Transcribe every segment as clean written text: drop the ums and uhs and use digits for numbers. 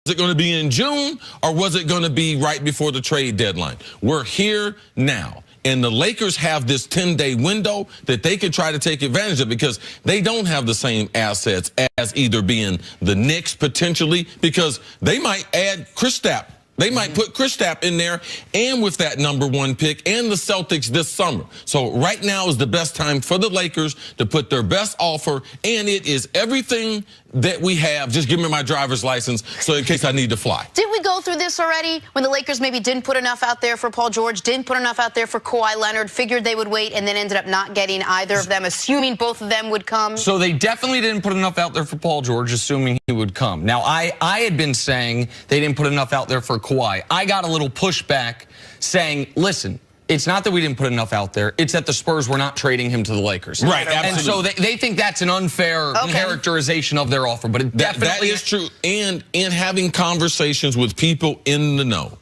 it going to be in June, or was it going to be right before the trade deadline? We're here now. And the Lakers have this 10-day window that they could try to take advantage of, because they don't have the same assets as either being the Knicks potentially, because they might add Kristaps. They might put Kristaps in there, and with that #1 pick, and the Celtics this summer. So right now is the best time for the Lakers to put their best offer, and it is everything that we have. Just give me my driver's license, so in case I need to fly. Did we go through this already, when the Lakers maybe didn't put enough out there for Paul George, didn't put enough out there for Kawhi Leonard, figured they would wait, and then ended up not getting either of them, assuming both of them would come? So they definitely didn't put enough out there for Paul George, assuming he would come. Now, I had been saying they didn't put enough out there for Kawhi. I got a little pushback saying, listen, it's not that we didn't put enough out there. It's that the Spurs were not trading him to the Lakers. Right, absolutely. And so they think that's an unfair characterization of their offer. But it definitely that is true. And in having conversations with people in the know,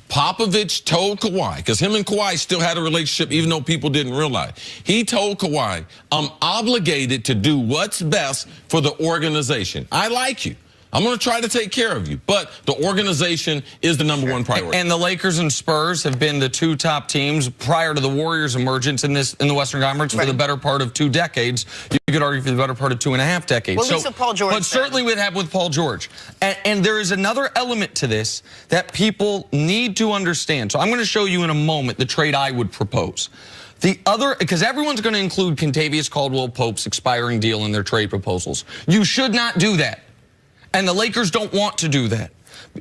Popovich told Kawhi, because him and Kawhi still had a relationship, even though people didn't realize. He told Kawhi, I'm obligated to do what's best for the organization. I like you. I'm going to try to take care of you, but the organization is the #1 priority. And the Lakers and Spurs have been the two top teams prior to the Warriors' emergence in the Western Conference for the better part of 2 decades. You could argue for the better part of 2.5 decades. Well, at least with Paul George. But certainly with Paul George. And there is another element to this that people need to understand. So I'm going to show you in a moment the trade I would propose. The other, because everyone's going to include Kentavious Caldwell-Pope's expiring deal in their trade proposals. You should not do that. And the Lakers don't want to do that.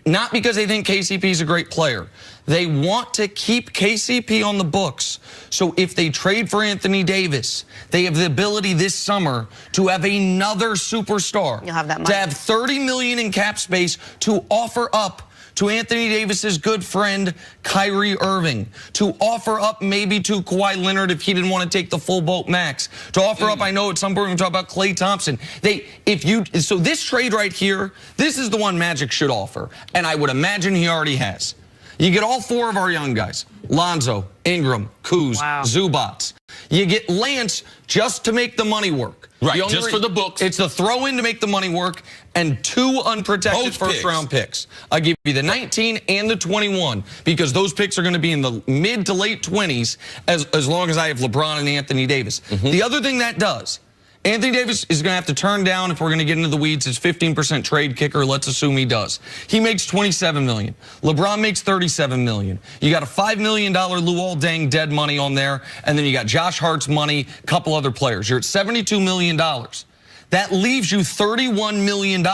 Not because they think KCP is a great player. They want to keep KCP on the books. So if they trade for Anthony Davis, they have the ability this summer to have another superstar. You'll have that money. To have $30 million in cap space to offer up to Anthony Davis's good friend Kyrie Irving, to offer up maybe to Kawhi Leonard if he didn't want to take the full boat max, to offer up, I know at some point we're going to talk about Klay Thompson. So this trade right here, this is the one Magic should offer, and I would imagine he already has. You get all 4 of our young guys, Lonzo, Ingram, Kuz, Zubac. You get Lance just to make the money work. Right, just for the books. It's the throw-in to make the money work, and 2 unprotected first-round picks. I'll give you the 19 and the 21, because those picks are going to be in the mid to late 20s as long as I have LeBron and Anthony Davis. The other thing that does, Anthony Davis is going to have to turn down, if we're going to get into the weeds, his 15% trade kicker. Let's assume he does. He makes $27 million. LeBron makes $37 million. You got a $5 million Luol Deng dead money on there, and then you got Josh Hart's money, a couple other players. You're at $72 million. That leaves you $31 million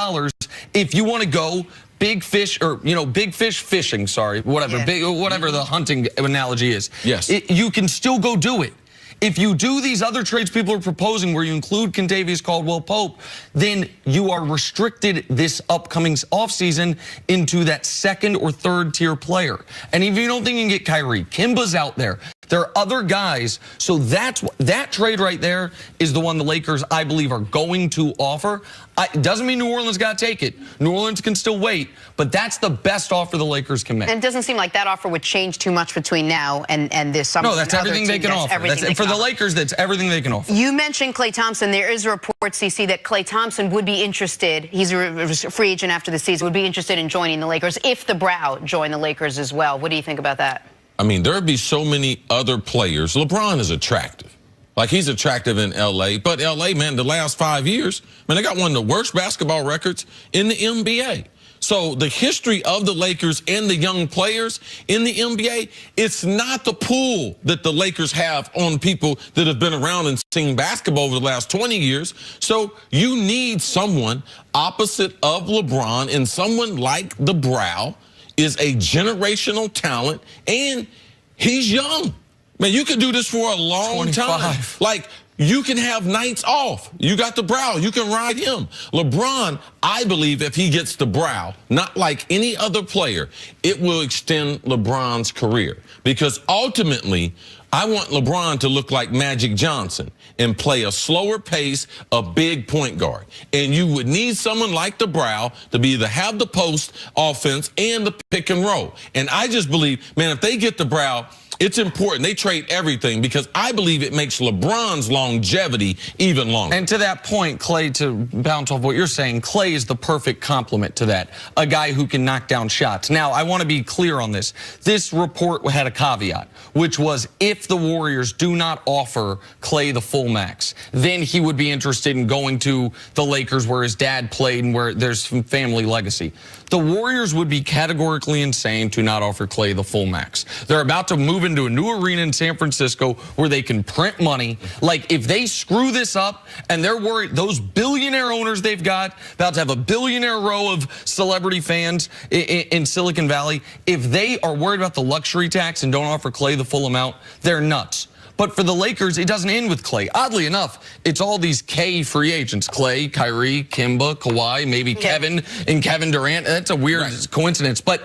if you want to go big fish, or, big fish fishing, sorry, whatever, whatever the hunting analogy is. Yes. You can still go do it. If you do these other trades people are proposing where you include Kentavious Caldwell-Pope, then you are restricted this upcoming offseason into that 2nd or 3rd tier player. And if you don't think you can get Kyrie, Kimba's out there. There are other guys. So that trade right there is the one the Lakers, I believe, are going to offer. It doesn't mean New Orleans got to take it. New Orleans can still wait, but that's the best offer the Lakers can make. And it doesn't seem like that offer would change too much between now and this summer. No, that's everything they can offer. For the Lakers, that's everything they can offer. You mentioned Klay Thompson. There is a report, CC, that Klay Thompson would be interested. He's a free agent after the season, would be interested in joining the Lakers if the Brow joined the Lakers as well. What do you think about that? I mean, there would be so many other players. LeBron is attractive. Like, he's attractive in L.A. But L.A., man, the last 5 years, man, they got one of the worst basketball records in the NBA. So the history of the Lakers and the young players in the NBA, it's not the pool that the Lakers have on people that have been around and seen basketball over the last 20 years. So you need someone opposite of LeBron, and someone like the Brow is a generational talent, and he's young. Man, you can do this for a long time. Like, you can have nights off. You got the Brow. You can ride him. LeBron, I believe if he gets the Brow, not like any other player, it will extend LeBron's career. Because ultimately, I want LeBron to look like Magic Johnson and play a slower pace, a big point guard. And you would need someone like the Brow to be either have the post offense and the pick and roll. And I just believe, man, if they get the Brow, It's important. They trade everything because I believe it makes LeBron's longevity even longer. And to that point, Clay, to bounce off what you're saying, Clay is the perfect complement to that, a guy who can knock down shots. Now, I want to be clear on this. This report had a caveat, which was if the Warriors do not offer Clay the full max, then he would be interested in going to the Lakers where his dad played and where there's some family legacy. The Warriors would be categorically insane to not offer Clay the full max. They're about to move into a new arena in San Francisco where they can print money. Like, if they screw this up and they're worried, those billionaire owners they've got, about to have a billionaire row of celebrity fans in Silicon Valley, if they are worried about the luxury tax and don't offer Clay the full amount, they're nuts. But for the Lakers, it doesn't end with Clay. Oddly enough, it's all these K free agents. Clay, Kyrie, Kimba, Kawhi, maybe Kevin and Kevin Durant. That's a weird coincidence. But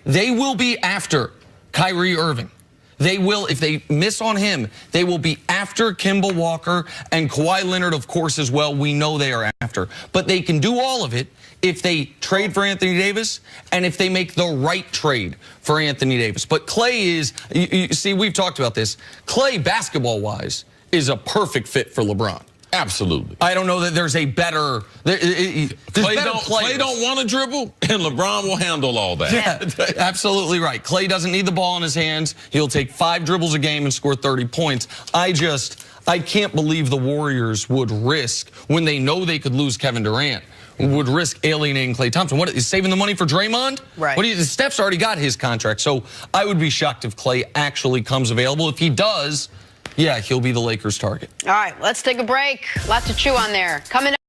they will be after Kyrie Irving. They will, if they miss on him, they will be after Kemba Walker and Kawhi Leonard, of course, as well. We know they are after. But they can do all of it if they trade for Anthony Davis and if they make the right trade for Anthony Davis. But Clay is, you see, we've talked about this. Clay, basketball-wise, is a perfect fit for LeBron. Absolutely. I don't know that there's a better... Clay don't want to dribble, and LeBron will handle all that. Yeah, absolutely right. Clay doesn't need the ball in his hands. He'll take 5 dribbles a game and score 30 points. I can't believe the Warriors would risk, when they know they could lose Kevin Durant, would risk alienating Klay Thompson. What is saving the money for Draymond? Right. Steph's already got his contract, so I would be shocked if Clay actually comes available. If he does, yeah, he'll be the Lakers' target. All right, let's take a break. Lots to chew on there. Coming up.